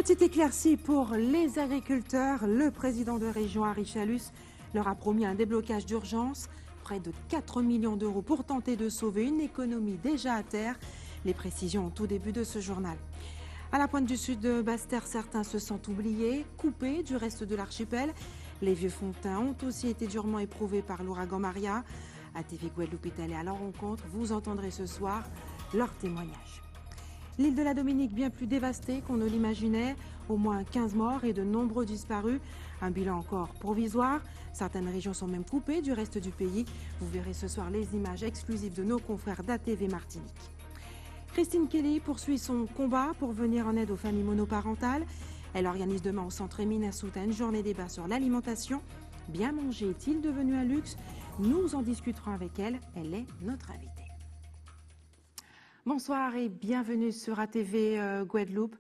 Petite éclaircie pour les agriculteurs. Le président de région, Harry Chalus, leur a promis un déblocage d'urgence. Près de 4 millions d'euros pour tenter de sauver une économie déjà à terre. Les précisions au tout début de ce journal. À la pointe du sud de Basse-Terre, certains se sentent oubliés, coupés du reste de l'archipel. Les Vieux-Fontains ont aussi été durement éprouvés par l'ouragan Maria. ATV Guadeloupe est allé à leur rencontre. Vous entendrez ce soir leurs témoignages. L'île de la Dominique bien plus dévastée qu'on ne l'imaginait. Au moins 15 morts et de nombreux disparus. Un bilan encore provisoire. Certaines régions sont même coupées du reste du pays. Vous verrez ce soir les images exclusives de nos confrères d'ATV Martinique. Christine Kelly poursuit son combat pour venir en aide aux familles monoparentales. Elle organise demain au centre Émile Assouta une journée débat sur l'alimentation. Bien manger est-il devenu un luxe? Nous en discuterons avec elle. Elle est notre invitée. Bonsoir et bienvenue sur ATV Guadeloupe.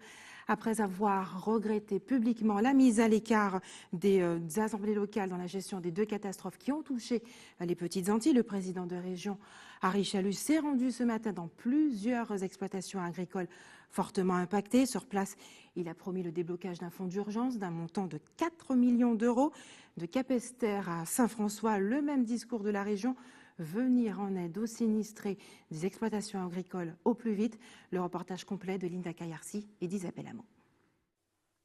Après avoir regretté publiquement la mise à l'écart des assemblées locales dans la gestion des deux catastrophes qui ont touché les Petites Antilles, le président de région Harry Chalus s'est rendu ce matin dans plusieurs exploitations agricoles fortement impactées. Sur place, il a promis le déblocage d'un fonds d'urgence d'un montant de 4 millions d'euros. De Capesterre à Saint-François, le même discours de la région. Venir en aide aux sinistrés des exploitations agricoles au plus vite. Le reportage complet de Linda Kayarsi et d'Isabelle Amo.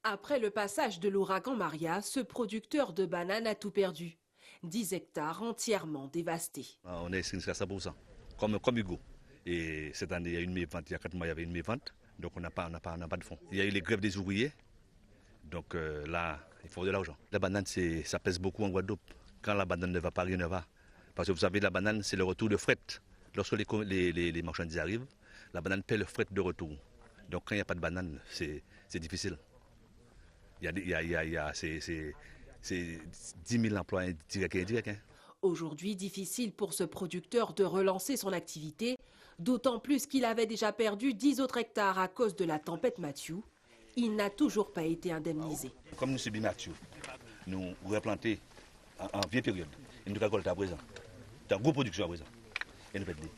Après le passage de l'ouragan Maria, ce producteur de bananes a tout perdu. 10 hectares entièrement dévastés. On est sinistré à 100%, comme Hugo. Et cette année, il y a une mévente, il y a 4 mois, il y avait une mévente, donc on n'a pas de fonds. Il y a eu les grèves des ouvriers, donc là, il faut de l'argent. La banane, ça pèse beaucoup en Guadeloupe. Quand la banane ne va pas, rien ne va. Parce que vous savez, la banane, c'est le retour de fret. Lorsque les marchandises arrivent, la banane paie le fret de retour. Donc quand il n'y a pas de banane, c'est difficile. C'est 10 000 emplois directs et indirects. Hein. Aujourd'hui, difficile pour ce producteur de relancer son activité, d'autant plus qu'il avait déjà perdu 10 autres hectares à cause de la tempête Mathieu. Il n'a toujours pas été indemnisé. Comme nous subissons Mathieu, nous replantons en vieille période. Et nous récoltons à présent. C'est une grosse production à présent. Et nous faisons.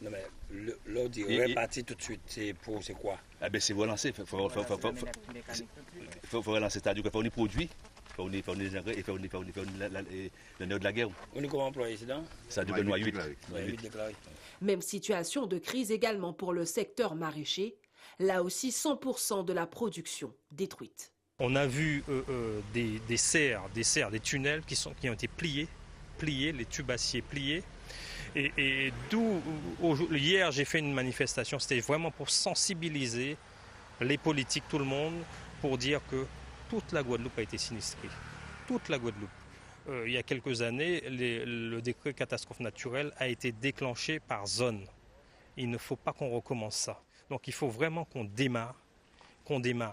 Non mais l'eau dit repartir tout de suite, c'est quoi? Ah ben c'est relancer, il faut relancer, c'est-à-dire qu'il faut des produits, il faut des engrais et il faut le nerf de la guerre. On est comment employé, c'est ça? Ça dure noix 8. Même situation de crise également pour le secteur maraîcher, là aussi 100% de la production détruite. On a vu des serres, des tunnels qui ont été pliés, les tubassiers pliés. Et d'où, hier, j'ai fait une manifestation, c'était vraiment pour sensibiliser les politiques, tout le monde, pour dire que toute la Guadeloupe a été sinistrée. Toute la Guadeloupe. Il y a quelques années, le décret catastrophe naturelle a été déclenché par zone. Il ne faut pas qu'on recommence ça. Donc il faut vraiment qu'on démarre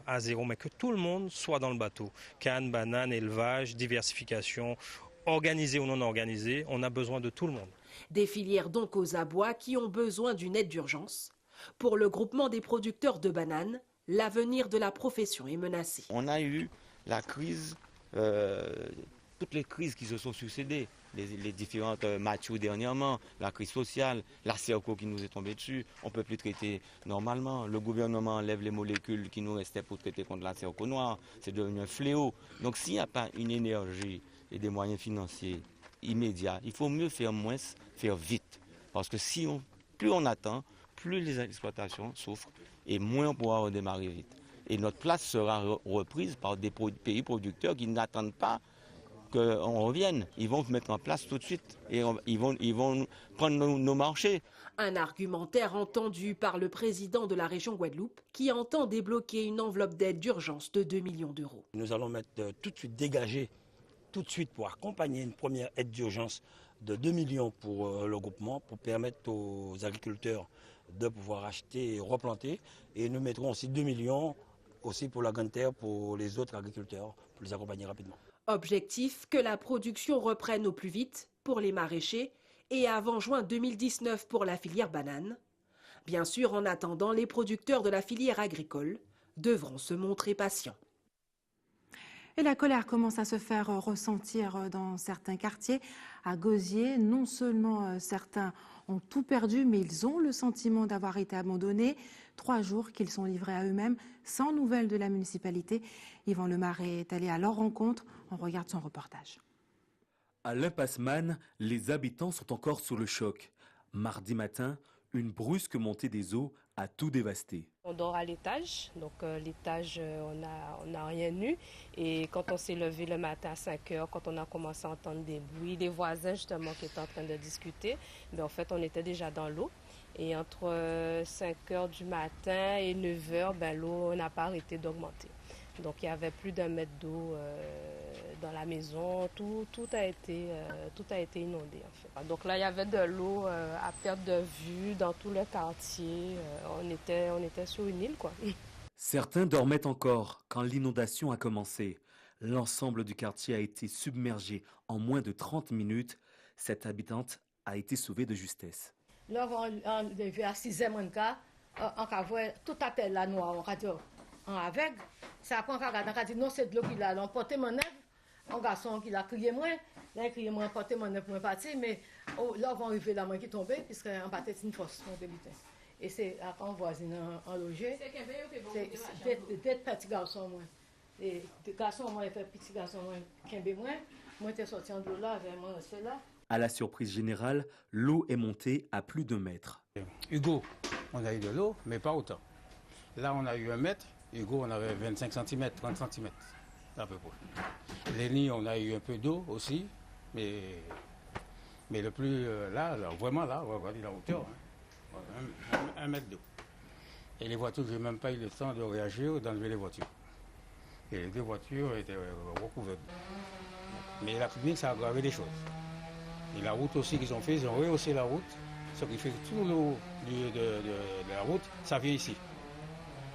à zéro, mais que tout le monde soit dans le bateau. Canne, banane, élevage, diversification, organisé ou non organisé, on a besoin de tout le monde. Des filières donc aux abois qui ont besoin d'une aide d'urgence. Pour le groupement des producteurs de bananes, l'avenir de la profession est menacé. On a eu la crise, toutes les crises qui se sont succédées, les différentes Mathieu dernièrement, la crise sociale, la Serco qui nous est tombée dessus, on ne peut plus traiter normalement. Le gouvernement enlève les molécules qui nous restaient pour traiter contre la Serco noire, c'est devenu un fléau. Donc s'il n'y a pas une énergie et des moyens financiers immédiats, il faut mieux faire moins, faire vite. Parce que plus on attend, plus les exploitations souffrent et moins on pourra redémarrer vite. Et notre place sera reprise par des pays producteurs qui n'attendent pas qu'on revienne. Ils vont se mettre en place tout de suite et ils vont prendre nos marchés. Un argumentaire entendu par le président de la région Guadeloupe qui entend débloquer une enveloppe d'aide d'urgence de 2 millions d'euros. Nous allons mettre tout de suite dégager, tout de suite pour accompagner une première aide d'urgence de 2 millions pour le groupement, pour permettre aux agriculteurs de pouvoir acheter et replanter. Et nous mettrons aussi 2 millions aussi pour la grande terre, pour les autres agriculteurs, pour les accompagner rapidement. Objectif, que la production reprenne au plus vite pour les maraîchers et avant juin 2019 pour la filière banane. Bien sûr, en attendant, les producteurs de la filière agricole devront se montrer patients. Et la colère commence à se faire ressentir dans certains quartiers. À Gosier, non seulement certains ont tout perdu, mais ils ont le sentiment d'avoir été abandonnés. 3 jours qu'ils sont livrés à eux-mêmes, sans nouvelles de la municipalité. Yvan Lemaret est allé à leur rencontre. On regarde son reportage. À l'Impasse Man, les habitants sont encore sous le choc. Mardi matin, une brusque montée des eaux a tout dévasté. On dort à l'étage, donc l'étage, on n'a rien eu. Et quand on s'est levé le matin à 5 heures, quand on a commencé à entendre des bruits, des voisins justement qui étaient en train de discuter, mais en fait on était déjà dans l'eau. Et entre 5 heures du matin et 9 heures, l'eau n'a pas arrêté d'augmenter. Donc il y avait plus d'1 mètre d'eau dans la maison, tout a été inondé en fait. Donc là il y avait de l'eau à perte de vue dans tout le quartier, on était sur une île quoi. Certains dormaient encore quand l'inondation a commencé. L'ensemble du quartier a été submergé en moins de 30 minutes. Cette habitante a été sauvée de justesse. Là on est à 6h on a vu tout à terre la noire, on a dit avec, ça quand on a dit non c'est de l'eau qui l'a emporté mon œuvre, un garçon qui l'a crié moins, là il crié moins emporté mon œuvre pour partir, mais là on va arriver la main qui tombait puisque en bas c'est une fosse mon débutant. Et c'est quand voisine en logé, c'est peut-être petit garçon moins, et garçon moins fait petit garçon moins, Kembe moi t'es sorti en l'eau là avec moi c'est là. À la surprise générale, l'eau est montée à plus d'1 mètre. Hugo, on a eu de l'eau, mais pas autant. Là, on a eu 1 mètre. Hugo, on avait 25 cm, 30 cm, à peu près. Les nids, on a eu un peu d'eau aussi, mais le plus là, vraiment là, regardez la hauteur, 1 mètre d'eau. Et les voitures, je n'ai même pas eu le temps de réagir, d'enlever les voitures. Et les 2 voitures étaient recouvertes. Mais la clinique, ça a aggravé les choses. Et la route aussi qu'ils ont fait, ils ont rehaussé la route, ce qui fait que tout l'eau de la route, ça vient ici.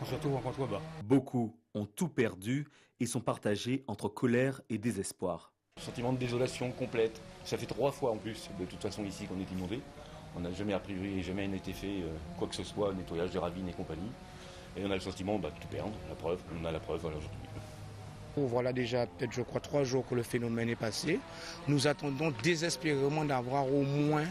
On se retrouve en contrebas. Beaucoup ont tout perdu et sont partagés entre colère et désespoir. Sentiment de désolation complète. Ça fait 3 fois en plus, de toute façon, ici qu'on est inondé. On n'a jamais, a priori, jamais été fait quoi que ce soit, nettoyage des ravines et compagnie. Et on a le sentiment de tout perdre, la preuve, on a la preuve aujourd'hui. Voilà déjà peut-être je crois 3 jours que le phénomène est passé. Nous attendons désespérément d'avoir au moins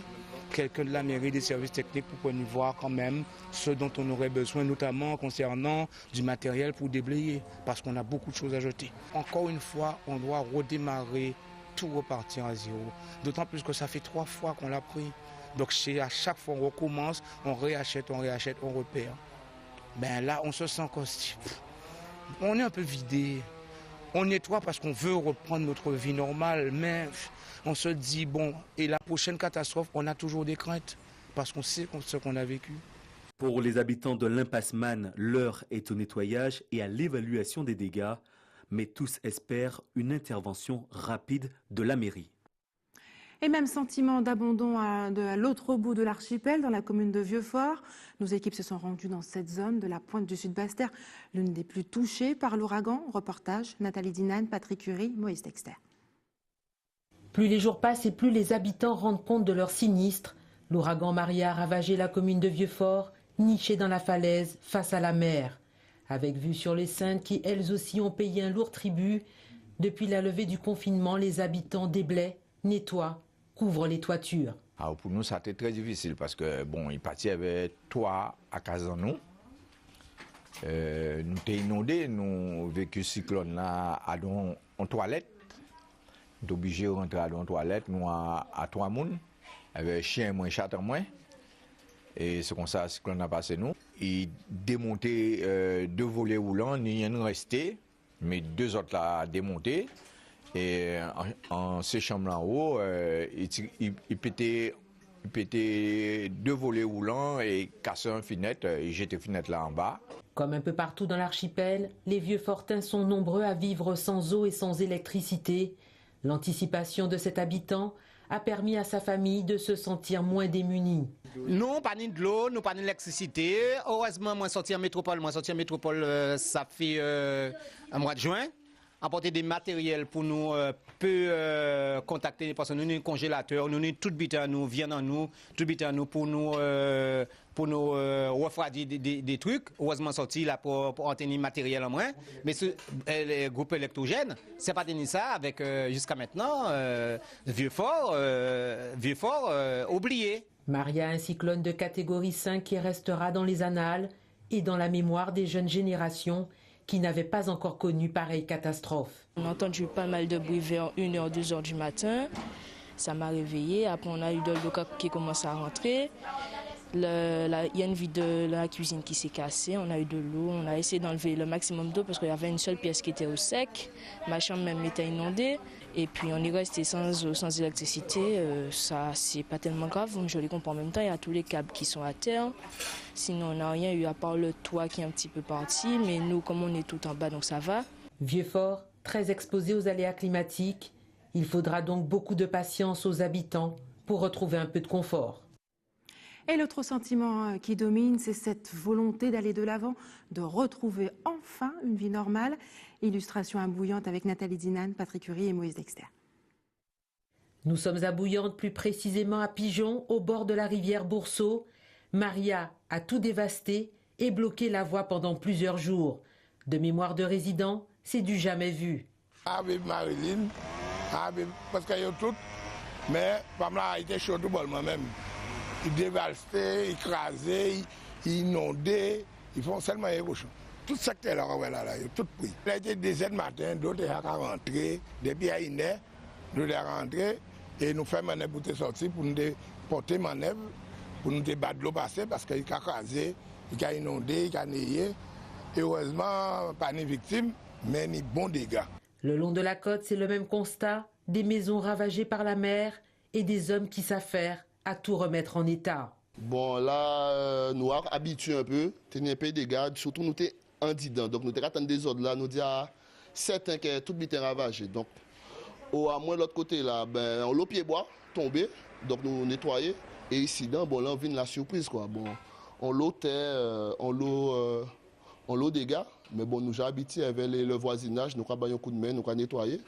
quelqu'un de la mairie, des services techniques pour venir voir quand même ce dont on aurait besoin, notamment concernant du matériel pour déblayer, parce qu'on a beaucoup de choses à jeter. Encore une fois, on doit redémarrer, tout repartir à zéro. D'autant plus que ça fait 3 fois qu'on l'a pris. Donc à chaque fois on recommence, on réachète, on repère. Là, on se sent comme si on est un peu vidé. On nettoie parce qu'on veut reprendre notre vie normale, mais on se dit, bon, et la prochaine catastrophe, on a toujours des craintes, parce qu'on sait ce qu'on a vécu. Pour les habitants de l'Impasse Man, l'heure est au nettoyage et à l'évaluation des dégâts, mais tous espèrent une intervention rapide de la mairie. Et même sentiment d'abandon à l'autre bout de l'archipel, dans la commune de Vieux-Fort. Nos équipes se sont rendues dans cette zone de la pointe du Sud-Basse-Terre, l'une des plus touchées par l'ouragan. Reportage, Nathalie Dinan, Patrick Curie, Moïse Dexter. Plus les jours passent et plus les habitants rendent compte de leur sinistre. L'ouragan Maria a ravagé la commune de Vieux-Fort, nichée dans la falaise face à la mer. Avec vue sur les Saintes qui, elles aussi, ont payé un lourd tribut. Depuis la levée du confinement, les habitants déblaient, nettoient, couvrent les toitures. Alors pour nous, ça a été très difficile parce que, il partit avec 3 à 15 ans. Nous sommes inondés, nous vécu cyclone là en toilette. Nous sommes obligés de rentrer en toilette, nous à 3 personnes, avec chien moins, chat moins. Et c'est comme ça que le cyclone a passé nous. Il démonté 2 volets roulants, il n'y en resté, mais 2 autres là démontés. Et en ces chambres en haut, il pétait 2 volets roulants et cassait une fenêtre, et jetait une fenêtre là en bas. Comme un peu partout dans l'archipel, les Vieux-Fortins sont nombreux à vivre sans eau et sans électricité. L'anticipation de cet habitant a permis à sa famille de se sentir moins démunis. Nous, pas de l'eau, nous pas d'électricité. Heureusement, moi sorti en métropole, ça fait un mois de juin. Apporter des matériels pour nous contacter les personnes. Nous avons un congélateur, nous avons tout bité à nous, viande à nous, tout bité à nous pour nous refroidir des trucs. Heureusement sorti là pour obtenir matériel en moins. Mais le groupe électrogène, c'est pas tenu ça avec jusqu'à maintenant Vieux-Fort oublié. Maria, un cyclone de catégorie 5 qui restera dans les annales et dans la mémoire des jeunes générations qui n'avaient pas encore connu pareille catastrophe. On a entendu pas mal de bruit vers 1h, 2h du matin. Ça m'a réveillée. Après, on a eu de l'eau qui commence à rentrer. Il y a une vitre de la cuisine qui s'est cassée. On a eu de l'eau. On a essayé d'enlever le maximum d'eau parce qu'il y avait une seule pièce qui était au sec. Ma chambre même était inondée. Et puis, on est resté sans eau, sans électricité. Ça, c'est pas tellement grave. Je les comprends en même temps. Il y a tous les câbles qui sont à terre. Sinon, on n'a rien eu à part le toit qui est un petit peu parti. Mais nous, comme on est tout en bas, donc ça va. Vieux-Fort, très exposé aux aléas climatiques. Il faudra donc beaucoup de patience aux habitants pour retrouver un peu de confort. Et l'autre sentiment qui domine, c'est cette volonté d'aller de l'avant, de retrouver enfin une vie normale. Illustration à Bouillante avec Nathalie Dinan, Patrick Curie et Moïse Dexter. Nous sommes à Bouillante, plus précisément à Pigeon, au bord de la rivière Boursault. Maria a tout dévasté et bloqué la voie pendant plusieurs jours. De mémoire de résident, c'est du jamais vu. Avec Marilyn, parce qu'il y a tout, mais Pamela a été chaud tout bon moi-même. Ils dévastaient, ils écrasaient, ils inondaient, ils font seulement les cochons. Tout ce secteur-là, il y a tout pris. Il a été des heures matin, d'autres sont rentrés, depuis à une heure, nous sommes rentrés et nous faisons manœuvre pour sortir, pour nous porter manœuvre, pour nous battre l'eau passée parce qu'il a écrasé, il a inondé, il a néillé. Et heureusement, pas ni victime, mais ni bon dégâts. Le long de la côte, c'est le même constat, des maisons ravagées par la mer et des hommes qui s'affairent à tout remettre en état. Bon, là, nous sommes habitués un peu, tenir un peu de dégâts, surtout nous sommes en dedans. Donc nous avons des ordres là, nous disons certains que tout est ravagé. Donc, à moins de l'autre côté, là, ben, on l'a pied bois, tombé, donc nous nettoyer. Et ici, bon, là, on vient de la surprise, quoi. Bon, on l'a terre, on l'a dégâts, mais bon, nous sommes habitués avec le voisinage, nous avons un coup de main, nous avons nettoyer.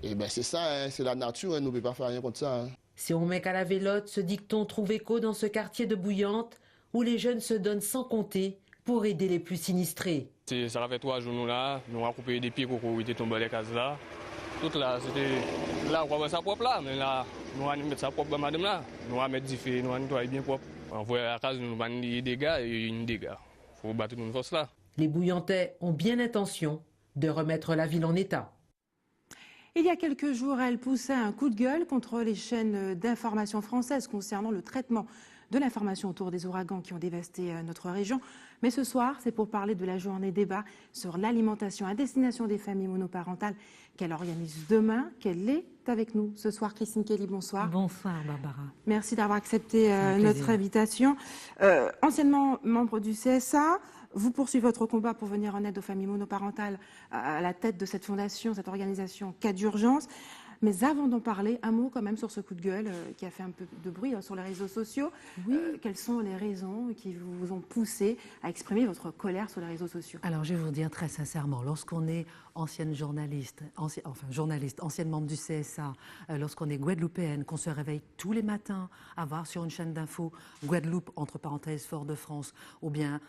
Et ben c'est ça, hein, c'est la nature, hein, nous ne pouvons pas faire rien contre ça. Hein. Si on met qu'à la vélote, ce dicton trouve écho dans ce quartier de Bouillante où les jeunes se donnent sans compter pour aider les plus sinistrés. Ça fait 3 jours là, nous avons coupé des pieds qui étaient tombés les cases là. Tout là, c'était là, on va mettre ça propre là, mais là, nous allons mettre ça propre, madame là. Nous allons mettre du feu, nous allons nettoyer bien propre. On voit la case, nous allons des dégâts et une dégâts. Il faut battre une force là. Les Bouillantais ont bien l'intention de remettre la ville en état. Il y a quelques jours, elle poussait un coup de gueule contre les chaînes d'information françaises concernant le traitement de l'information autour des ouragans qui ont dévasté notre région. Mais ce soir, c'est pour parler de la journée débat sur l'alimentation à destination des familles monoparentales qu'elle organise demain, qu'elle est avec nous ce soir. Christine Kelly, bonsoir. Bonsoir Barbara. Merci d'avoir accepté notre invitation. Anciennement membre du CSA, vous poursuivez votre combat pour venir en aide aux familles monoparentales à la tête de cette fondation, cette organisation cas d'urgence. Mais avant d'en parler, un mot quand même sur ce coup de gueule qui a fait un peu de bruit sur les réseaux sociaux. Oui. Quelles sont les raisons qui vous ont poussé à exprimer votre colère sur les réseaux sociaux? Alors je vais vous dire très sincèrement, lorsqu'on est ancienne journaliste, ancienne membre du CSA, lorsqu'on est guadeloupéenne, qu'on se réveille tous les matins à voir sur une chaîne d'infos Guadeloupe, entre parenthèses Fort-de-France, ou bien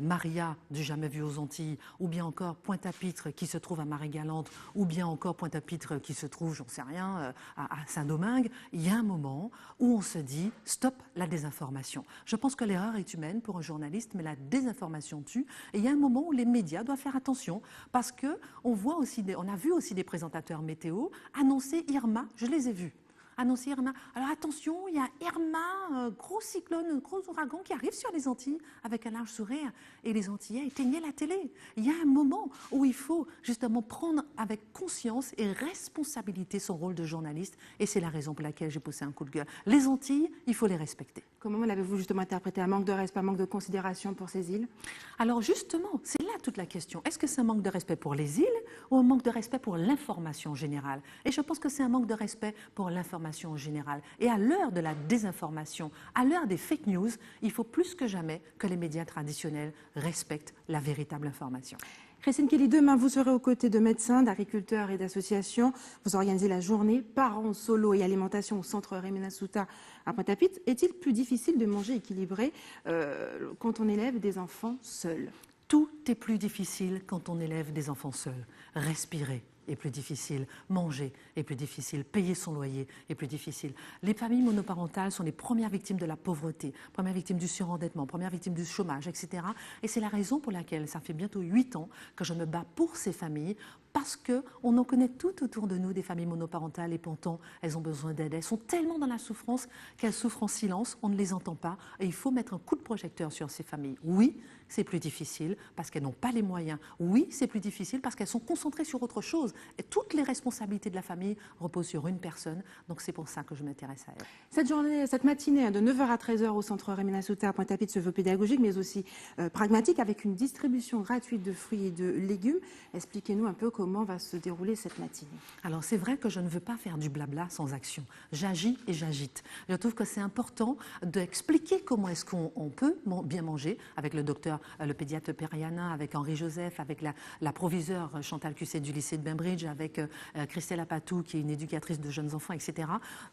Maria du Jamais Vu aux Antilles, ou bien encore Pointe-à-Pitre qui se trouve à Marie-Galante, ou bien encore Pointe-à-Pitre qui se trouve, j'en sais rien, à Saint-Domingue, il y a un moment où on se dit stop la désinformation. Je pense que l'erreur est humaine pour un journaliste, mais la désinformation tue. Et il y a un moment où les médias doivent faire attention parce que on a vu aussi des présentateurs météo annoncer Irma, je les ai vus. Annoncer Irma. Alors attention, il y a Irma, gros cyclone, gros ouragan qui arrive sur les Antilles avec un large sourire et les Antillais éteignaient la télé. Il y a un moment où il faut justement prendre avec conscience et responsabilité son rôle de journaliste et c'est la raison pour laquelle j'ai poussé un coup de gueule. Les Antilles, il faut les respecter. Comment l'avez-vous justement interprété? Un manque de respect, un manque de considération pour ces îles? Alors justement, c'est là toute la question. Est-ce que c'est un manque de respect pour les îles ou un manque de respect pour l'information générale? Et je pense que c'est un manque de respect pour l'information générale. Et à l'heure de la désinformation, à l'heure des fake news, il faut plus que jamais que les médias traditionnels respectent la véritable information. Christine Kelly, demain, vous serez aux côtés de médecins, d'agriculteurs et d'associations. Vous organisez la journée Parents, Solo et Alimentation au centre Rémina Souta à Pointe-à-Pitre. Est-il plus difficile de manger équilibré quand on élève des enfants seuls? Tout est plus difficile quand on élève des enfants seuls. Respirez, est plus difficile, manger est plus difficile, payer son loyer est plus difficile. Les familles monoparentales sont les premières victimes de la pauvreté, premières victimes du surendettement, premières victimes du chômage, etc. Et c'est la raison pour laquelle, ça fait bientôt 8 ans que je me bats pour ces familles, parce qu'on en connaît tout autour de nous des familles monoparentales et pourtant elles ont besoin d'aide. Elles sont tellement dans la souffrance qu'elles souffrent en silence, on ne les entend pas et il faut mettre un coup de projecteur sur ces familles. Oui, c'est plus difficile parce qu'elles n'ont pas les moyens. Oui, c'est plus difficile parce qu'elles sont concentrées sur autre chose. Et toutes les responsabilités de la famille reposent sur une personne, donc c'est pour ça que je m'intéresse à elle. Cette matinée de 9h à 13h au centre Rémy Lasuta à Pointe-à-Pitre se veut pédagogique mais aussi pragmatique avec une distribution gratuite de fruits et de légumes. Expliquez-nous un peu comment va se dérouler cette matinée. Alors c'est vrai que je ne veux pas faire du blabla sans action. J'agis et j'agite. Je trouve que c'est important d'expliquer comment est-ce qu'on peut bien manger avec le docteur, le pédiatre Periana, avec Henri Joseph, avec la proviseure Chantal Cusset du lycée de Bainbridge, avec Christelle Apatou qui est une éducatrice de jeunes enfants, etc.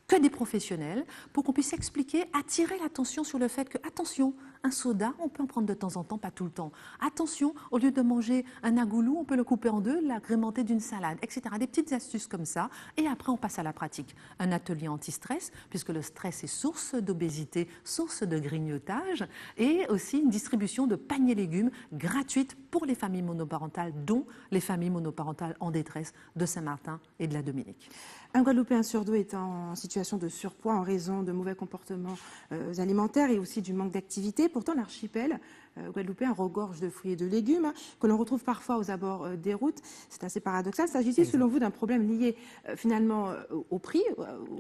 Que des professionnels pour qu'on puisse expliquer, attirer l'attention sur le fait que, attention, un soda, on peut en prendre de temps en temps, pas tout le temps. Attention, au lieu de manger un agoulou, on peut le couper en deux, l'agrémenter d'une salade, etc. Des petites astuces comme ça. Et après, on passe à la pratique. Un atelier anti-stress, puisque le stress est source d'obésité, source de grignotage, et aussi une distribution de paniers légumes gratuite pour les familles monoparentales, dont les familles monoparentales en détresse de Saint-Martin et de la Dominique. Un Guadeloupéen sur 2 est en situation de surpoids en raison de mauvais comportements alimentaires et aussi du manque d'activité. Pourtant, l'archipel guadeloupéen regorge de fruits et de légumes que l'on retrouve parfois aux abords des routes. C'est assez paradoxal. S'agit-il, selon vous, d'un problème lié finalement au prix,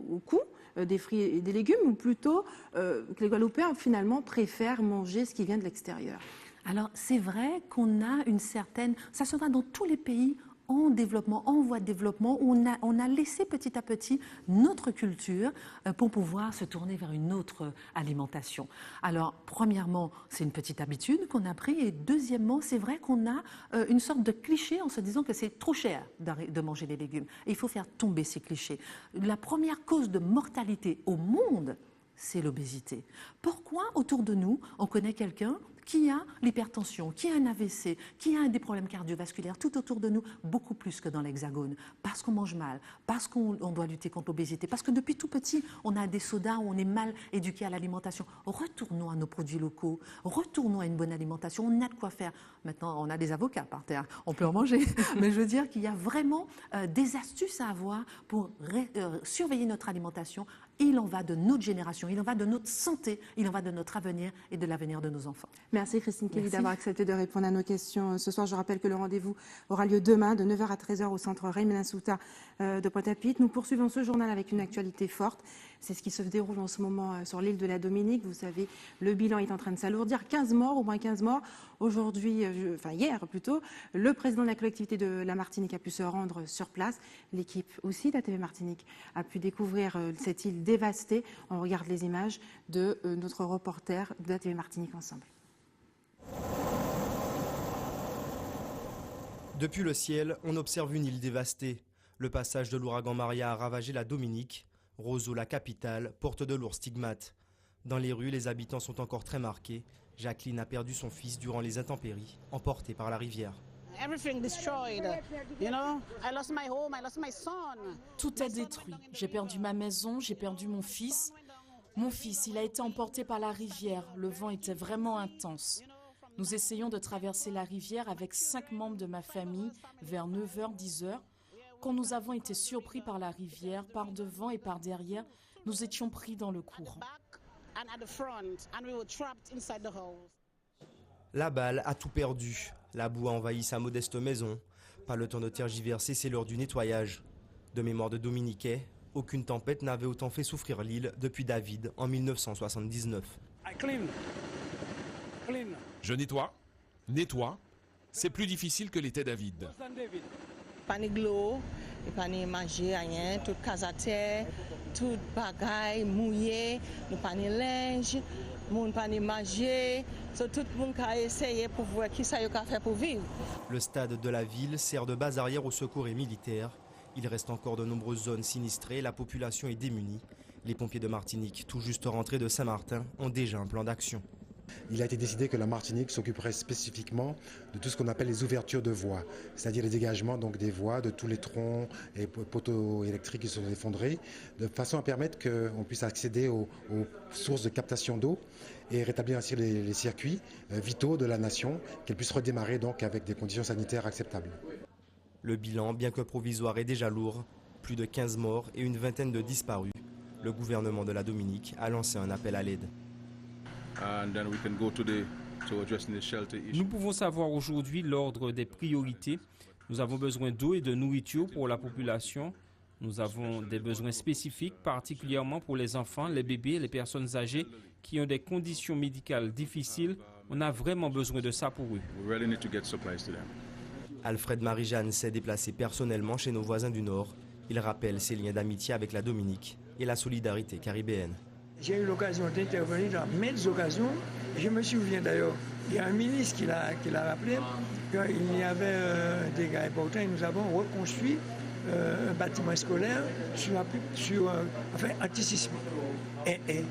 au coût des fruits et des légumes, ou plutôt que les Guadeloupéens finalement préfèrent manger ce qui vient de l'extérieur? Alors, c'est vrai qu'on a une certaine... Ça se voit dans tous les pays en développement, en voie de développement, où on a laissé petit à petit notre culture pour pouvoir se tourner vers une autre alimentation. Alors, premièrement, c'est une petite habitude qu'on a pris, et deuxièmement, c'est vrai qu'on a une sorte de cliché en se disant que c'est trop cher de manger des légumes. Et il faut faire tomber ces clichés. La première cause de mortalité au monde, c'est l'obésité. Pourquoi autour de nous, on connaît quelqu'un qui a l'hypertension, qui a un AVC, qui a des problèmes cardiovasculaires tout autour de nous, beaucoup plus que dans l'Hexagone, parce qu'on mange mal, parce qu'on doit lutter contre l'obésité, parce que depuis tout petit, on a des sodas où on est mal éduqué à l'alimentation. Retournons à nos produits locaux, retournons à une bonne alimentation, on a de quoi faire. Maintenant, on a des avocats par terre, on peut en manger, mais je veux dire qu'il y a vraiment des astuces à avoir pour surveiller notre alimentation. Il en va de notre génération, il en va de notre santé, il en va de notre avenir et de l'avenir de nos enfants. Merci Christine Kelly d'avoir accepté de répondre à nos questions ce soir. Je rappelle que le rendez-vous aura lieu demain de 9h à 13h au centre Rémy Lasuta de Pointe-à-Pitre. Nous poursuivons ce journal avec une actualité forte. C'est ce qui se déroule en ce moment sur l'île de la Dominique. Vous savez, le bilan est en train de s'alourdir. 15 morts, au moins 15 morts. Aujourd'hui, hier plutôt, le président de la collectivité de la Martinique a pu se rendre sur place. L'équipe aussi de la TV Martinique a pu découvrir cette île dévastée. On regarde les images de notre reporter de la TV Martinique ensemble. Depuis le ciel, on observe une île dévastée. Le passage de l'ouragan Maria a ravagé la Dominique. Roseau, la capitale, porte de lourds stigmates. Dans les rues, les habitants sont encore très marqués. Jacqueline a perdu son fils durant les intempéries, emporté par la rivière. Tout est détruit. J'ai perdu ma maison, j'ai perdu mon fils. Mon fils, il a été emporté par la rivière. Le vent était vraiment intense. Nous essayons de traverser la rivière avec 5 membres de ma famille vers 9h, 10h. Quand nous avons été surpris par la rivière, par devant et par derrière, nous étions pris dans le courant. La balle a tout perdu. La boue a envahi sa modeste maison. Pas le temps de tergiverser, c'est l'heure du nettoyage. De mémoire de Dominiquais, aucune tempête n'avait autant fait souffrir l'île depuis David en 1979. Je nettoie. C'est plus difficile que l'était David. Pas ni l'eau, pas ni manger, rien, toute case à terre, toute bagaille mouillée, nous pas ni linge, moun pas ni manger, tout le monde a essayé pour voir qui ça y a fait pour vivre. Le stade de la ville sert de base arrière aux secours et militaires. Il reste encore de nombreuses zones sinistrées, la population est démunie. Les pompiers de Martinique, tout juste rentrés de Saint-Martin, ont déjà un plan d'action. Il a été décidé que la Martinique s'occuperait spécifiquement de tout ce qu'on appelle les ouvertures de voies, c'est-à-dire les dégagements donc des voies de tous les troncs et poteaux électriques qui sont effondrés, de façon à permettre qu'on puisse accéder aux sources de captation d'eau et rétablir ainsi les circuits vitaux de la nation, qu'elle puisse redémarrer donc avec des conditions sanitaires acceptables. Le bilan, bien que provisoire, est déjà lourd. Plus de 15 morts et une vingtaine de disparus. Le gouvernement de la Dominique a lancé un appel à l'aide. Nous pouvons savoir aujourd'hui l'ordre des priorités. Nous avons besoin d'eau et de nourriture pour la population. Nous avons des besoins spécifiques, particulièrement pour les enfants, les bébés, les personnes âgées qui ont des conditions médicales difficiles. On a vraiment besoin de ça pour eux. Alfred Marie-Jeanne s'est déplacé personnellement chez nos voisins du Nord. Il rappelle ses liens d'amitié avec la Dominique et la solidarité caribéenne. J'ai eu l'occasion d'intervenir dans maintes occasions. Je me souviens d'ailleurs, il y a un ministre qui l'a rappelé, qu'il y avait des dégâts importants et nous avons reconstruit un bâtiment scolaire anti-sismique. Et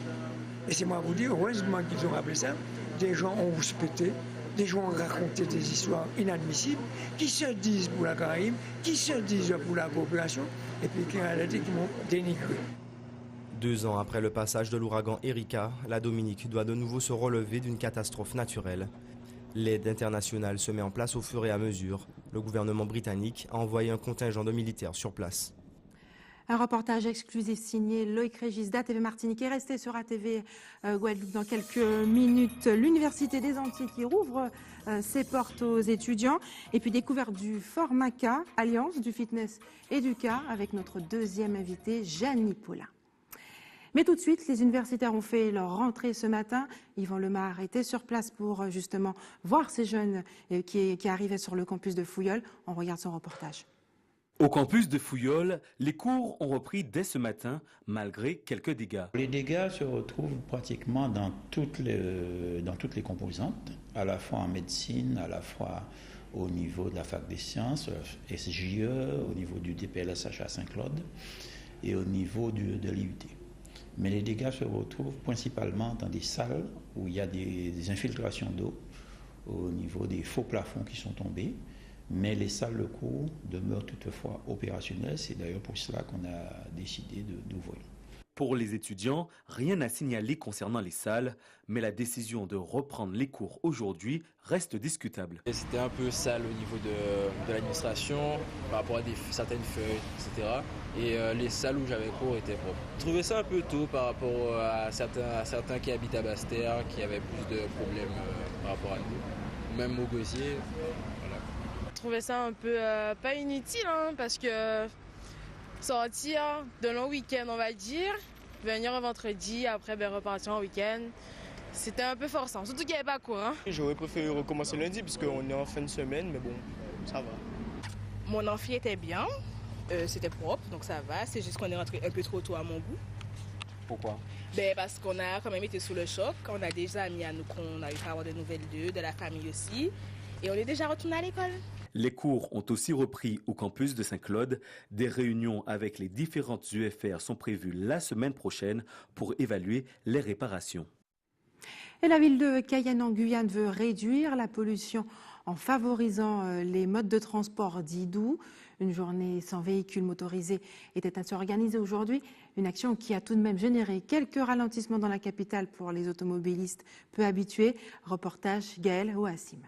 c'est moi à vous dire, heureusement qu'ils ont rappelé ça, des gens ont rouspété, des gens ont raconté des histoires inadmissibles, qui se disent pour la Caraïbe, qui se disent pour la population, et puis qui en réalité qui m'ont dénigré. 2 ans après le passage de l'ouragan Erika, la Dominique doit de nouveau se relever d'une catastrophe naturelle. L'aide internationale se met en place au fur et à mesure. Le gouvernement britannique a envoyé un contingent de militaires sur place. Un reportage exclusif signé Loïc Régis d'ATV Martinique est resté sur ATV Guadeloupe dans quelques minutes. L'Université des Antilles qui rouvre ses portes aux étudiants. Et puis découverte du Fort Maca, alliance du fitness et du cas avec notre deuxième invité, Jeanne Paulin. Mais tout de suite, les universitaires ont fait leur rentrée ce matin. Yvan Lemar était sur place pour justement voir ces jeunes qui arrivaient sur le campus de Fouilleul. On regarde son reportage. Au campus de Fouilleul, les cours ont repris dès ce matin, malgré quelques dégâts. Les dégâts se retrouvent pratiquement dans toutes les composantes, à la fois en médecine, à la fois au niveau de la fac des sciences, SJE, au niveau du DPLSH à Saint-Claude et au niveau de l'IUT. Mais les dégâts se retrouvent principalement dans des salles où il y a des infiltrations d'eau, au niveau des faux plafonds qui sont tombés. Mais les salles de cours demeurent toutefois opérationnelles. C'est d'ailleurs pour cela qu'on a décidé d'ouvrir. Pour les étudiants, rien n'a signalé concernant les salles, mais la décision de reprendre les cours aujourd'hui reste discutable. C'était un peu sale au niveau de l'administration, par rapport à certaines feuilles, etc. Et les salles où j'avais cours étaient propres. Je trouvais ça un peu tôt par rapport à certains qui habitent à Basse-Terre, qui avaient plus de problèmes par rapport à nous. Même au Gosier. Je trouvais ça un peu pas inutile, parce que sortir de long week-end, on va dire, venir un vendredi, après repartir en week-end, c'était un peu forçant, surtout qu'il n'y avait pas cours. J'aurais préféré recommencer lundi, puisqu'on est en fin de semaine, mais bon, ça va. Mon amphi était bien, c'était propre, donc ça va, c'est juste qu'on est rentré un peu trop tôt à mon goût. Pourquoi? Parce qu'on a quand même été sous le choc, on a déjà amis à nous qu'on a eu à avoir de nouvelles d'eux, de la famille aussi, et on est déjà retourné à l'école. Les cours ont aussi repris au campus de Saint-Claude. Des réunions avec les différentes UFR sont prévues la semaine prochaine pour évaluer les réparations. Et la ville de Cayenne en Guyane veut réduire la pollution en favorisant les modes de transport dits doux. Une journée sans véhicules motorisés était ainsi organisée aujourd'hui. Une action qui a tout de même généré quelques ralentissements dans la capitale pour les automobilistes peu habitués. Reportage Gaël Ouassim.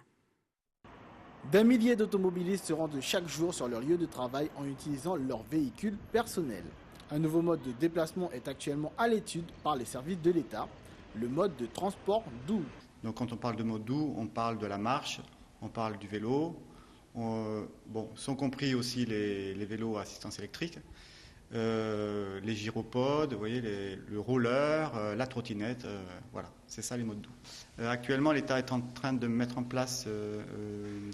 Des milliers d'automobilistes se rendent chaque jour sur leur lieu de travail en utilisant leur véhicule personnel. Un nouveau mode de déplacement est actuellement à l'étude par les services de l'État, le mode de transport doux. Donc quand on parle de mode doux, on parle de la marche, on parle du vélo, sont compris aussi les vélos à assistance électrique, les gyropodes, vous voyez, le roller, la trottinette, voilà, c'est ça les modes doux. Actuellement, l'État est en train de mettre en place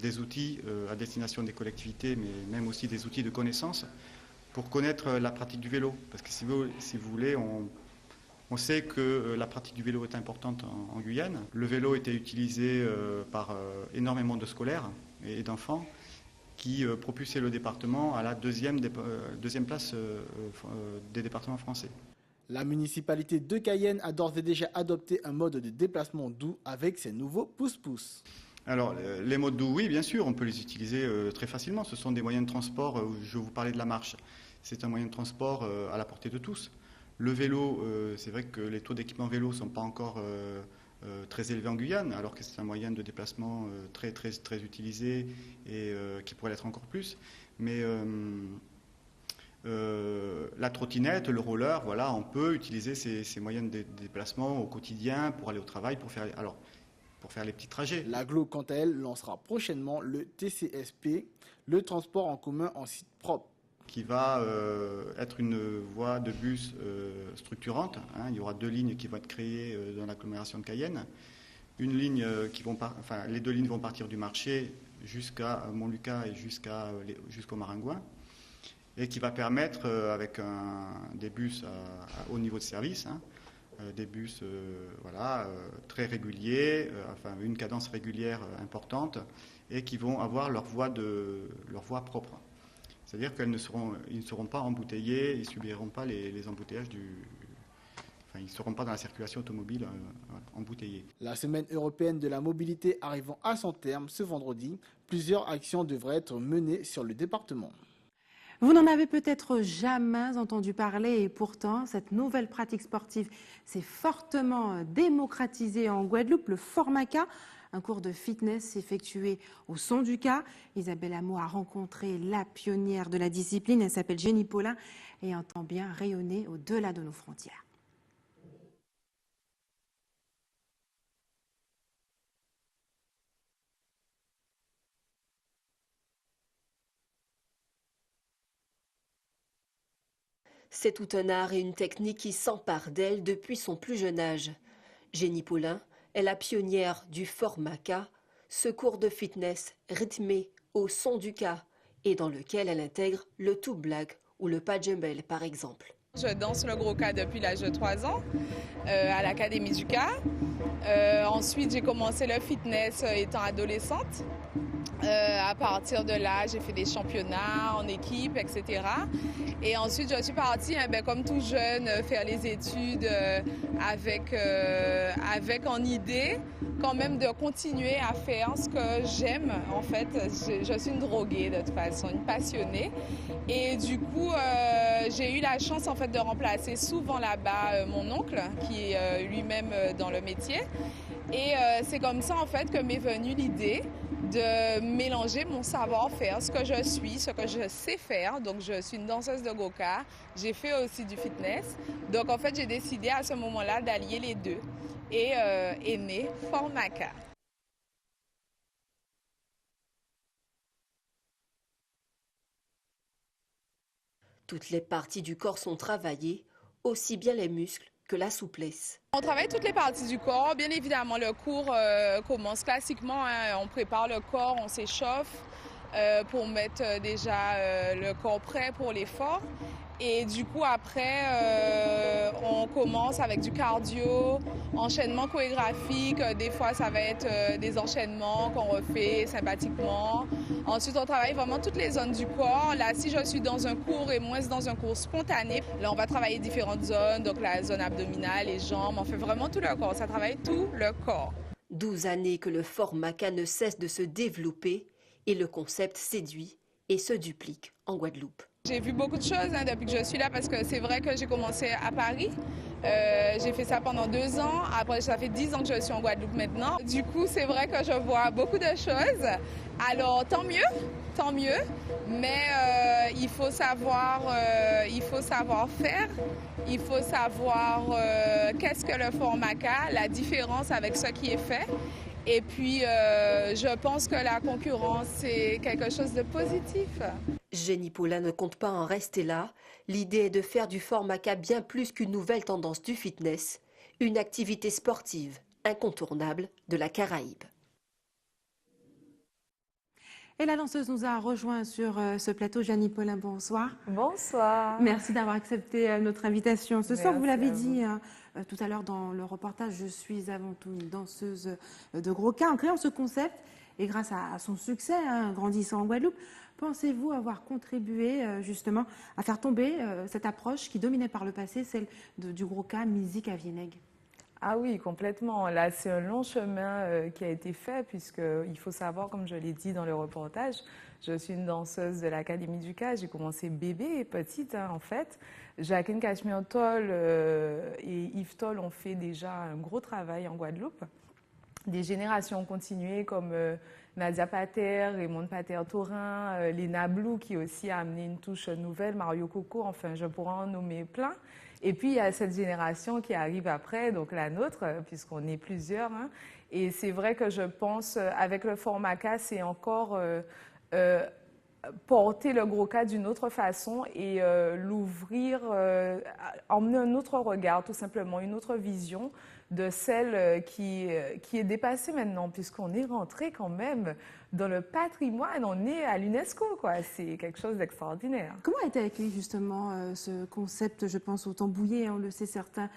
des outils à destination des collectivités, mais même aussi des outils de connaissance pour connaître la pratique du vélo. Parce que si vous voulez, on sait que la pratique du vélo est importante en Guyane. Le vélo était utilisé par énormément de scolaires et d'enfants qui propulsait le département à la deuxième place des départements français. La municipalité de Cayenne a d'ores et déjà adopté un mode de déplacement doux avec ses nouveaux pousse-pousse. Alors, les modes doux, oui, bien sûr, on peut les utiliser très facilement. Ce sont des moyens de transport, je vous parlais de la marche, c'est un moyen de transport à la portée de tous. Le vélo, c'est vrai que les taux d'équipement vélo ne sont pas encore très élevés en Guyane, alors que c'est un moyen de déplacement très utilisé et qui pourrait l'être encore plus. Mais la trottinette, le roller, voilà, on peut utiliser ces moyens de déplacement au quotidien pour aller au travail, pour faire les petits trajets. L'agglo, quant à elle, lancera prochainement le TCSP, le transport en commun en site propre. Qui va être une voie de bus structurante. Hein. Il y aura 2 lignes qui vont être créées dans l'agglomération de Cayenne. Une ligne les 2 lignes vont partir du marché jusqu'à Montlucas et jusqu'au Maringouin, et qui va permettre, avec des bus à haut niveau de service, des bus très réguliers, une cadence régulière importante, et qui vont avoir leur voie propre. C'est-à-dire qu'ils ne seront pas embouteillés, ils ne subiront pas les embouteillages ils ne seront pas dans la circulation automobile embouteillée. La semaine européenne de la mobilité arrivant à son terme ce vendredi, plusieurs actions devraient être menées sur le département. Vous n'en avez peut-être jamais entendu parler et pourtant, cette nouvelle pratique sportive s'est fortement démocratisée en Guadeloupe, le Formaca, un cours de fitness effectué au son du cas. Isabelle Hameau a rencontré la pionnière de la discipline, elle s'appelle Jenny Paulin et entend bien rayonner au-delà de nos frontières. C'est tout un art et une technique qui s'emparent d'elle depuis son plus jeune âge. Jenny Paulin est la pionnière du Formaca, ce cours de fitness rythmé au son du cas et dans lequel elle intègre le tout black ou le pas jumbel par exemple. Je danse le gros cas depuis l'âge de 3 ans à l'Académie du cas. Ensuite, j'ai commencé le fitness étant adolescente. À partir de là, j'ai fait des championnats en équipe, etc. Et ensuite, je suis partie, comme tout jeune, faire les études avec en idée quand même de continuer à faire ce que j'aime. En fait, je suis une droguée de toute façon, une passionnée. Et du coup, j'ai eu la chance en fait de remplacer souvent là-bas mon oncle, qui est lui-même dans le métier. Et c'est comme ça en fait que m'est venue l'idée de mélanger mon savoir-faire, ce que je suis, ce que je sais faire. Donc je suis une danseuse de go-kart, j'ai fait aussi du fitness. Donc en fait j'ai décidé à ce moment-là d'allier les deux et est né Formaca. Toutes les parties du corps sont travaillées, aussi bien les muscles que la souplesse. On travaille toutes les parties du corps. Bien évidemment, le cours commence classiquement. On prépare le corps, on s'échauffe pour mettre déjà le corps prêt pour l'effort. Et du coup, après, on commence avec du cardio, enchaînement chorégraphique. Des fois, ça va être des enchaînements qu'on refait sympathiquement. Ensuite, on travaille vraiment toutes les zones du corps. Là, si je suis dans un cours et moins dans un cours spontané, là, on va travailler différentes zones. Donc, la zone abdominale, les jambes, on fait vraiment tout le corps. Ça travaille tout le corps. 12 années que le Formaca ne cesse de se développer et le concept séduit et se duplique en Guadeloupe. J'ai vu beaucoup de choses depuis que je suis là parce que c'est vrai que j'ai commencé à Paris. J'ai fait ça pendant 2 ans. Après, ça fait 10 ans que je suis en Guadeloupe maintenant. Du coup, c'est vrai que je vois beaucoup de choses. Alors, tant mieux. Mais il faut savoir faire. Il faut savoir qu'est-ce que le Formaca, la différence avec ce qui est fait. Et puis, je pense que la concurrence, c'est quelque chose de positif. Jenny Paulin ne compte pas en rester là. L'idée est de faire du Formaca bien plus qu'une nouvelle tendance du fitness, une activité sportive incontournable de la Caraïbe. Et la danseuse nous a rejoint sur ce plateau. Jenny Paulin, bonsoir. Bonsoir. Merci d'avoir accepté notre invitation. Ce soir, vous l'avez dit tout à l'heure dans le reportage, je suis avant tout une danseuse de gros cas. En créant ce concept, et grâce à son succès, grandissant en Guadeloupe, Pensez-vous avoir contribué justement à faire tomber cette approche qui dominait par le passé, celle du gros cas musique à Viennègue? Ah oui, complètement. Là, c'est un long chemin qui a été fait, puisqu'il faut savoir, comme je l'ai dit dans le reportage, je suis une danseuse de l'Académie du Cas. J'ai commencé bébé, petite, en fait. Jacqueline Cachemire-Toll et Yves Toll ont fait déjà un gros travail en Guadeloupe. Des générations ont continué, comme Nadia Pater, Raymond Pater-Taurin, Léna Blou, qui aussi a amené une touche nouvelle, Mario Coco, enfin, je pourrais en nommer plein. Et puis, il y a cette génération qui arrive après, donc la nôtre, puisqu'on est plusieurs. Hein. Et c'est vrai que je pense, avec le format K, c'est encore porter le gros cas d'une autre façon et l'ouvrir, emmener un autre regard, tout simplement, une autre vision de celle qui est dépassée maintenant, puisqu'on est rentré quand même dans le patrimoine, on est à l'UNESCO, quoi. C'est quelque chose d'extraordinaire. Comment a été accueilli justement ce concept, je pense au Tambouillé, on le sait, certains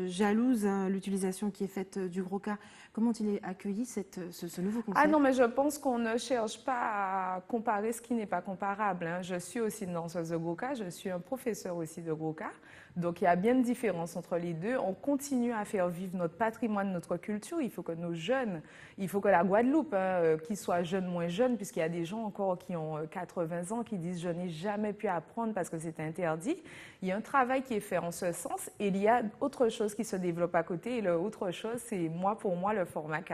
jalousent l'utilisation qui est faite du gros cas. Comment ont-ils accueilli ce nouveau concept? Ah non, mais je pense qu'on ne cherche pas à comparer ce qui n'est pas comparable. Hein. Je suis aussi une danseuse de gros cas, je suis un professeur aussi de gros cas. Donc il y a bien une différence entre les deux. On continue à faire vivre notre patrimoine, notre culture. Il faut que nos jeunes, il faut que la Guadeloupe, qu'ils soient jeunes, moins jeunes, puisqu'il y a des gens encore qui ont 80 ans qui disent « je n'ai jamais pu apprendre parce que c'est interdit ». Il y a un travail qui est fait en ce sens et il y a autre chose qui se développe à côté. Et l'autre chose, c'est pour moi, le format K.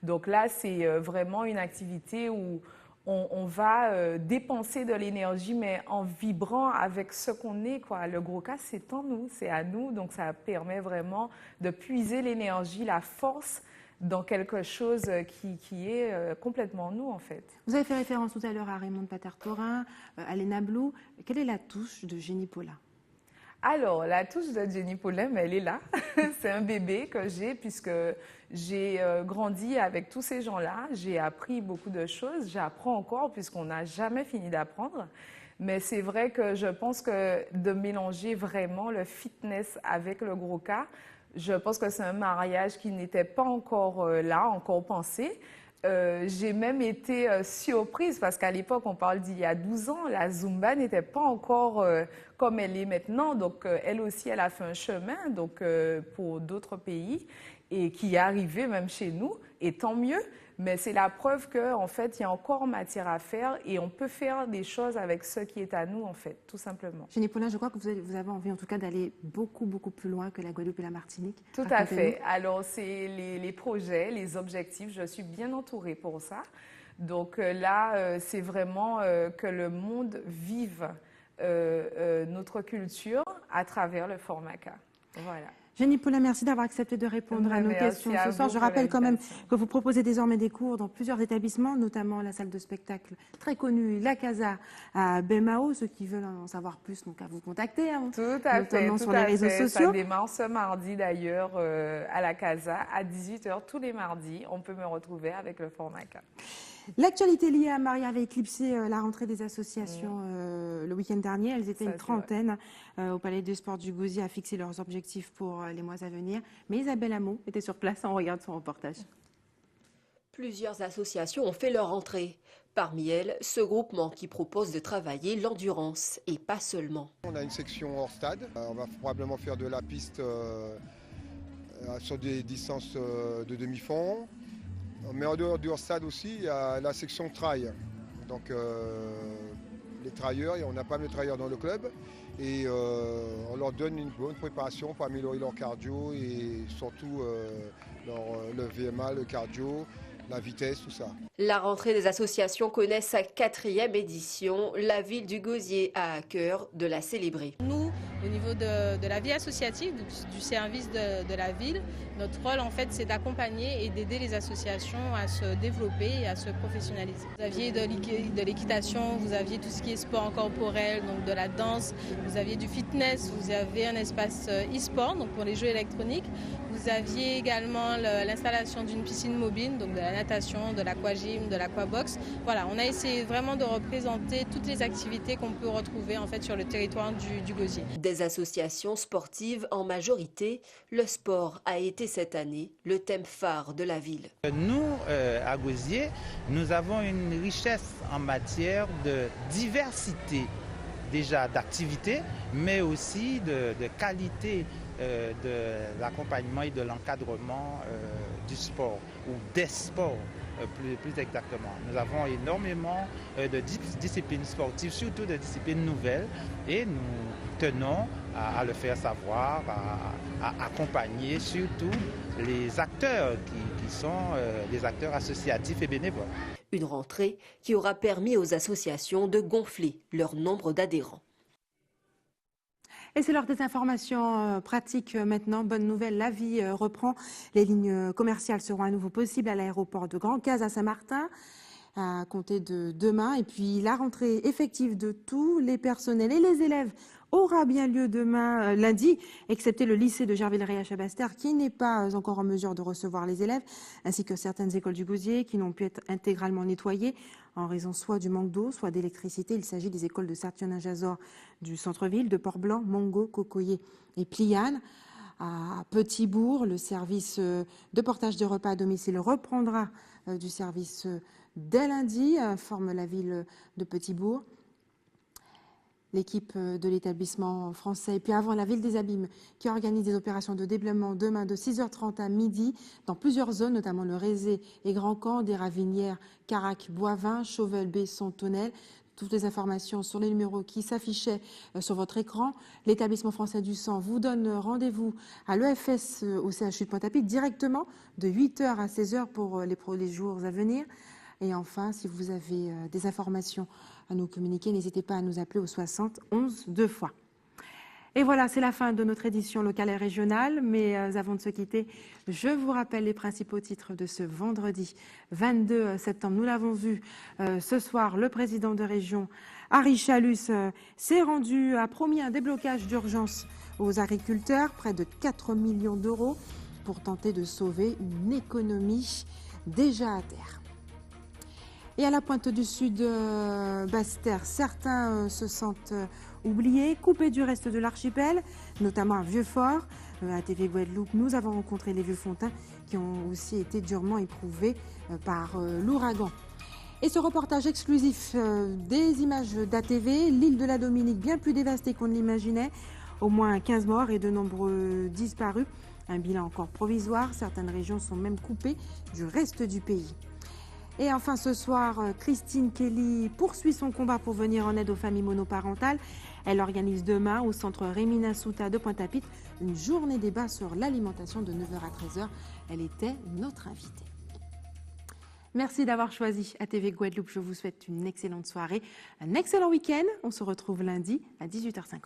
Donc là, c'est vraiment une activité où on va dépenser de l'énergie, mais en vibrant avec ce qu'on est, quoi. Le gros cas, c'est en nous, c'est à nous. Donc, ça permet vraiment de puiser l'énergie, la force dans quelque chose qui est complètement nous, en fait. Vous avez fait référence tout à l'heure à Raymond Pater-Taurin, à Léna Blou. Quelle est la touche de Jenny Paulin? Alors, la touche de Jenny Paulin, elle est là. C'est un bébé que j'ai puisque j'ai grandi avec tous ces gens-là. J'ai appris beaucoup de choses. J'apprends encore puisqu'on n'a jamais fini d'apprendre. Mais c'est vrai que je pense que de mélanger vraiment le fitness avec le gros cas, je pense que c'est un mariage qui n'était pas encore là, encore pensé. J'ai même été surprise parce qu'à l'époque, on parle d'il y a 12 ans, la Zumba n'était pas encore comme elle est maintenant. Donc, elle aussi, elle a fait un chemin donc, pour d'autres pays et qui est arrivé même chez nous, et tant mieux. Mais c'est la preuve qu'en fait, il y a encore matière à faire et on peut faire des choses avec ce qui est à nous, en fait, tout simplement. Jenny Paulin, je crois que vous avez envie, en tout cas, d'aller beaucoup, beaucoup plus loin que la Guadeloupe et la Martinique. Tout à fait. Alors, c'est les projets, les objectifs. Je suis bien entourée pour ça. Donc là, c'est vraiment que le monde vive notre culture à travers le format K. Voilà. Jenny Paulin, merci d'avoir accepté de répondre à nos questions ce soir. Je rappelle quand même que vous proposez désormais des cours dans plusieurs établissements, notamment la salle de spectacle très connue, la Casa à Bemao. Ceux qui veulent en savoir plus, donc à vous contacter. Hein, tout à fait, notamment sur les réseaux sociaux. Ça démarre ce mardi d'ailleurs à la Casa à 18h tous les mardis. On peut me retrouver avec le format K. L'actualité liée à Maria avait éclipsé la rentrée des associations le week-end dernier. Elles étaient une trentaine au Palais des Sports du Gosier à fixer leurs objectifs pour les mois à venir. Mais Isabelle Hameau était sur place, on regarde son reportage. Plusieurs associations ont fait leur rentrée. Parmi elles, ce groupement qui propose de travailler l'endurance et pas seulement. On a une section hors stade. On va probablement faire de la piste sur des distances de demi-fond. Mais en dehors du hors-stade aussi, il y a la section trail. Donc les trailleurs, on n'a pas de trailleurs dans le club. Et on leur donne une bonne préparation pour améliorer leur cardio et surtout le VMA, le cardio, la vitesse, tout ça. La rentrée des associations connaît sa 4e édition. La ville du Gosier a à cœur de la célébrer. Nous, au niveau de la vie associative, du service de la ville, notre rôle en fait c'est d'accompagner et d'aider les associations à se développer et à se professionnaliser. Vous aviez de l'équitation, vous aviez tout ce qui est sport corporel, donc de la danse, vous aviez du fitness, vous avez un espace e-sport, donc pour les jeux électroniques. Vous aviez également l'installation d'une piscine mobile, donc de la natation, de l'aquagym, de l'aquabox. Voilà, on a essayé vraiment de représenter toutes les activités qu'on peut retrouver en fait sur le territoire du Gosier. ces associations sportives, en majorité, le sport a été cette année le thème phare de la ville. Nous, à Gosier, nous avons une richesse en matière de diversité déjà d'activités, mais aussi de qualité de l'accompagnement et de l'encadrement du sport ou des sports. Plus exactement. Nous avons énormément de disciplines sportives, surtout de disciplines nouvelles, et nous tenons à le faire savoir, à accompagner surtout les acteurs qui sont des acteurs associatifs et bénévoles. Une rentrée qui aura permis aux associations de gonfler leur nombre d'adhérents. Et c'est l'heure des informations pratiques maintenant. Bonne nouvelle, la vie reprend. Les lignes commerciales seront à nouveau possibles à l'aéroport de Grand-Case à Saint-Martin à compter de demain. Et puis la rentrée effective de tous les personnels et les élèves aura bien lieu demain, lundi, excepté le lycée de Gerville-Rey à Bastère qui n'est pas encore en mesure de recevoir les élèves, ainsi que certaines écoles du Gosier qui n'ont pu être intégralement nettoyées en raison soit du manque d'eau, soit d'électricité. Il s'agit des écoles de Sartionnin-Jazor du centre-ville, de Port-Blanc, Mongo, Cocoyer et Pliane. À Petit-Bourg, le service de portage de repas à domicile reprendra du service dès lundi, informe la ville de Petit-Bourg. L'équipe de l'établissement français, et puis avant la ville des Abîmes, qui organise des opérations de déblaiement demain de 6h30 à midi dans plusieurs zones, notamment le Rézé et Grand Camp, des Ravinières, Carac, Boivin, Chauvel, Besson, Tonnelle. Toutes les informations sur les numéros qui s'affichaient sur votre écran. L'établissement français du sang vous donne rendez-vous à l'EFS au CHU de Pointe-à-Pitre directement de 8h à 16h pour les jours à venir. Et enfin, si vous avez des informations à nous communiquer, n'hésitez pas à nous appeler au 60 11 2 fois. Et voilà, c'est la fin de notre édition locale et régionale. Mais avant de se quitter, je vous rappelle les principaux titres de ce vendredi 22 septembre. Nous l'avons vu ce soir, le président de région, Harry Chalus, s'est rendu, a promis un déblocage d'urgence aux agriculteurs, près de 4 millions d'euros, pour tenter de sauver une économie déjà à terre. Et à la pointe du sud, Basse-Terre, certains se sentent oubliés, coupés du reste de l'archipel, notamment à Vieux-Fort. À TV Guadeloupe, nous avons rencontré les Vieux-Fontains qui ont aussi été durement éprouvés par l'ouragan. Et ce reportage exclusif des images d'ATV, l'île de la Dominique bien plus dévastée qu'on ne l'imaginait, au moins 15 morts et de nombreux disparus. Un bilan encore provisoire, certaines régions sont même coupées du reste du pays. Et enfin ce soir, Christine Kelly poursuit son combat pour venir en aide aux familles monoparentales. Elle organise demain au centre Rémina Souta de Pointe-à-Pitre une journée débat sur l'alimentation de 9h à 13h. Elle était notre invitée. Merci d'avoir choisi ATV Guadeloupe. Je vous souhaite une excellente soirée, un excellent week-end. On se retrouve lundi à 18h50.